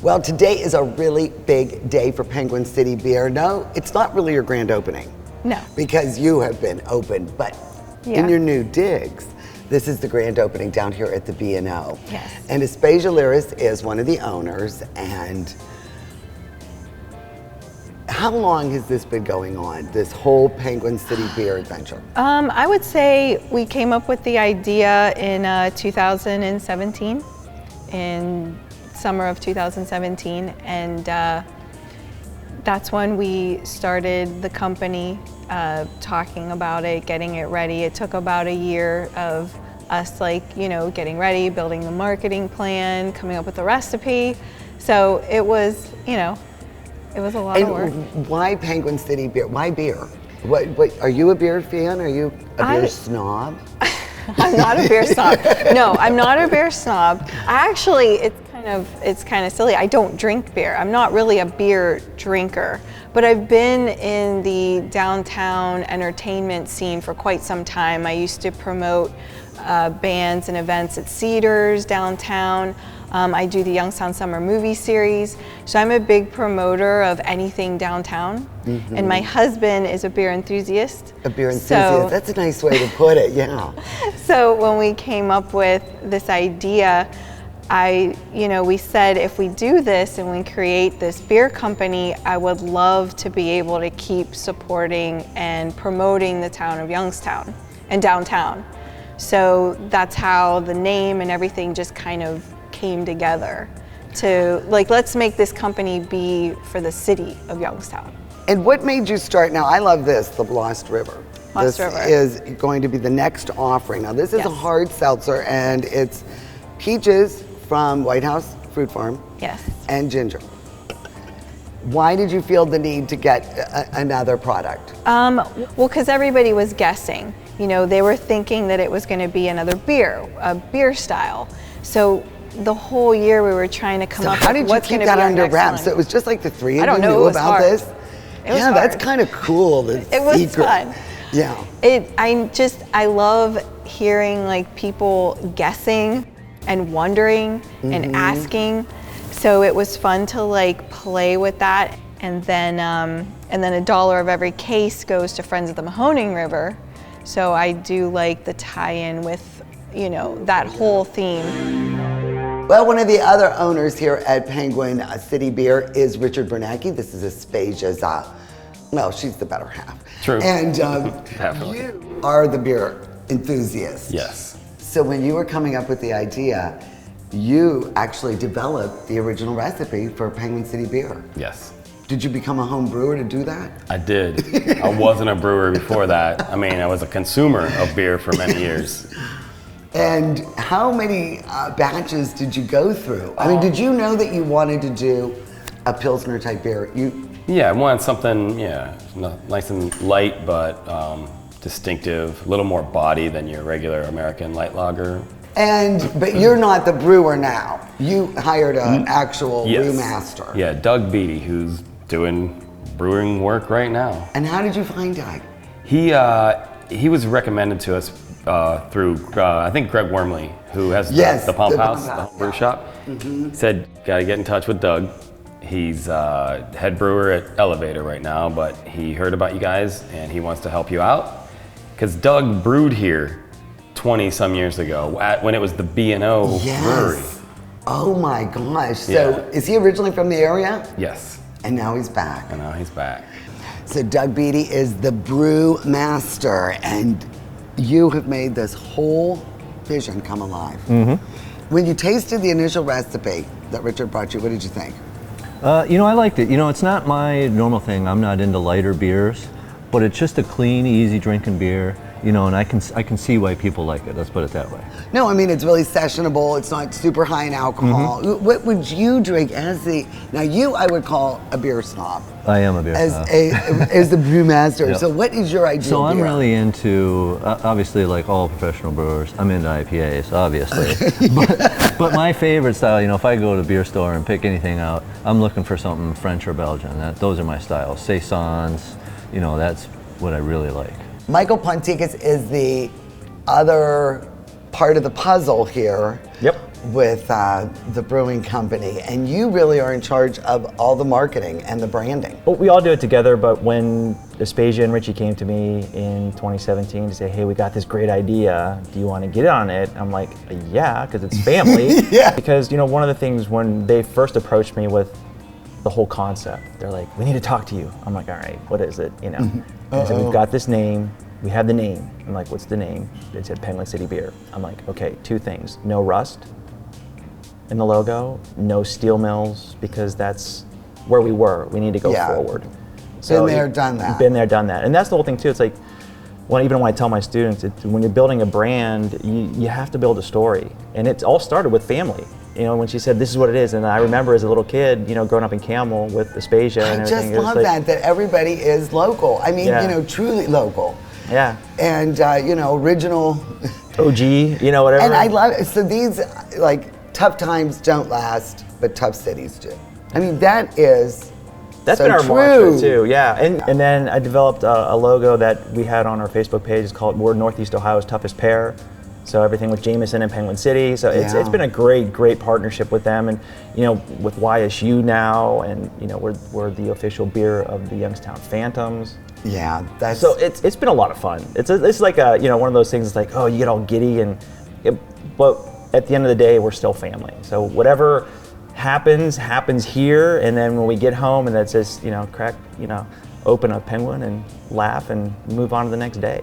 Well, today is a really big day for Penguin City Beer. No, it's not really your grand opening. No. Because you have been open, but in your new digs, this is the grand opening down here at the B&O. Yes. And Aspasia Lyris is one of the owners. And how long has this been going on, this whole Penguin City Beer adventure? I would say we came up with the idea in 2017, in summer of 2017, and that's when we started the company, talking about it, getting it ready. It took about a year of us getting ready, building the marketing plan, coming up with the recipe. So it was, it was a lot of work. Why Penguin City Beer? Why beer? What, are you a beer fan? Are you a beer snob? I'm not a beer snob. No, I'm not a beer snob. It's kind of silly. I don't drink beer. I'm not really a beer drinker, but I've been in the downtown entertainment scene for quite some time. I used to promote bands and events at Cedars downtown. I do the Youngstown Summer Movie Series. So I'm a big promoter of anything downtown. Mm-hmm. And my husband is a beer enthusiast. A beer enthusiast, that's a nice way to put it, yeah. So when we came up with this idea, we said if we do this and we create this beer company, I would love to be able to keep supporting and promoting the town of Youngstown and downtown. So that's how the name and everything just kind of came together to let's make this company be for the city of Youngstown. And what made you start now? I love this, the Lost River. Lost River is going to be the next offering. Now this is a hard seltzer and it's peaches from White House Fruit Farm. Yes. And ginger. Why did you feel the need to get another product? Well, because everybody was guessing. They were thinking that it was going to be another beer, a beer style. So the whole year we were trying to come up with what's going to be our next one. How did you keep that under wraps? So it was just like the three of you knew about this? It was hard. That's kind of cool. It was fun. Yeah. I love hearing people guessing and wondering and asking. So it was fun to play with that. And then $1 of every case goes to Friends of the Mahoning River. So I do like the tie-in with, that whole theme. Well, one of the other owners here at Penguin City Beer is Richard Bernanke. This is Aspasia's, she's the better half. True. And Definitely. You are the beer enthusiast. Yes. So when you were coming up with the idea, you actually developed the original recipe for Penguin City Beer. Yes. Did you become a home brewer to do that? I did. I wasn't a brewer before that. I was a consumer of beer for many years. And how many batches did you go through? Did you know that you wanted to do a Pilsner type beer? Yeah, I wanted something, nice and light, but distinctive, a little more body than your regular American light lager. But you're not the brewer now. You hired an actual brewmaster. Yeah, Doug Beatty, who's doing brewing work right now. And how did you find Doug? He was recommended to us through, I think, Greg Wormley, who has the Pump House, the home brew shop. Mm-hmm. Said, gotta get in touch with Doug. He's head brewer at Elevator right now, but he heard about you guys and he wants to help you out. Because Doug brewed here 20 some years ago when it was the B&O brewery. Oh my gosh. So is he originally from the area? Yes. And now he's back. So Doug Beatty is the brew master, and you have made this whole vision come alive. Mm-hmm. When you tasted the initial recipe that Richard brought you, what did you think? I liked it. It's not my normal thing. I'm not into lighter beers, but it's just a clean, easy drinking beer. And I can see why people like it. Let's put it that way. No, it's really sessionable. It's not super high in alcohol. Mm-hmm. What would you drink now you, I would call a beer snob. I am a beer snob. As the brewmaster. Yep. So what is your ideal beer? So I'm really into, obviously like all professional brewers, I'm into IPAs, obviously. but my favorite style, if I go to a beer store and pick anything out, I'm looking for something French or Belgian. Those are my styles. Saisons, that's what I really like. Michael Ponticus is the other part of the puzzle here. Yep. with the brewing company, and you really are in charge of all the marketing and the branding. Well, we all do it together, but when Aspasia and Richie came to me in 2017 to say, hey, we got this great idea, do you want to get on it? I'm like, yeah, because it's family. Yeah. Because, you know, one of the things when they first approached me with the whole concept, they're like, we need to talk to you. I'm like, all right, what is it, you know? And so we've got this name, we have the name. I'm like, what's the name? They said Penguin City Beer. I'm like, okay, two things, no rust in the logo, no steel mills, because that's where we were. We need to go forward. So been there, done that. Been there, done that. And that's the whole thing too. It's like, even when I tell my students, when you're building a brand, you have to build a story. And it all started with family. You know, when she said, this is what it is. And I remember as a little kid, you know, growing up in Camel with Aspasia and everything. I just love like, that everybody is local. I mean, you know, truly local. Yeah. And, you know, original. OG, you know, whatever. And I love it. So these, like, tough times don't last, but tough cities do. I mean, that's so been our true. mantra too, yeah. And then I developed a logo that we had on our Facebook page. It's called We're Northeast Ohio's Toughest Pair. So everything with Jameson and Penguin City. So it's been a great partnership with them, and you know, with YSU now, and you know, we're the official beer of the Youngstown Phantoms. Yeah, that's so it's been a lot of fun. It's like a, you know, one of those things. It's like, oh, you get all giddy, but at the end of the day, we're still family. So whatever happens here, and then when we get home, and that's just, you know, open a Penguin and laugh and move on to the next day.